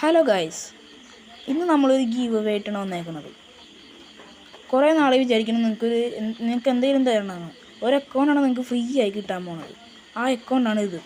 Hello guys, ഇന്ന് നമ്മളൊരു give away ആയിട്ടാണ് വന്നേക്കുന്നത്. കുറേ നാളെ വിചാരിക്കണം നിങ്ങൾക്ക് എന്തെങ്കിലും തരണമെന്ന്. ഒരു അക്കൗണ്ടാണ് നിങ്ങൾക്ക് ഫ്രീ ആയി കിട്ടാൻ പോകുന്നത്. ആ അക്കൗണ്ടാണ് ഇത്.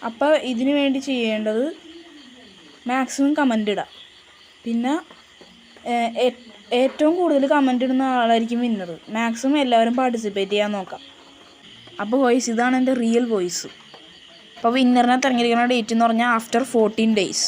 അപ്പോൾ ഇതിനു വേണ്ടി ചെയ്യേണ്ടത് മാക്സിമം കമൻ്റ് ഇടാം. പിന്നെ ഏറ്റവും കൂടുതൽ കമൻ്റ് ഇടുന്ന ആളായിരിക്കും വിന്നർ. മാക്സിമം എല്ലാവരും പാർട്ടിസിപ്പേറ്റ് ചെയ്യാൻ നോക്കാം. അപ്പോൾ വോയിസ് ഇതാണ് എൻ്റെ റിയൽ വോയിസ്. അപ്പോൾ വിന്നറിനെ തിരഞ്ഞെടുക്കുന്ന ഡേറ്റ് എന്ന് പറഞ്ഞാൽ ആഫ്റ്റർ 14 days.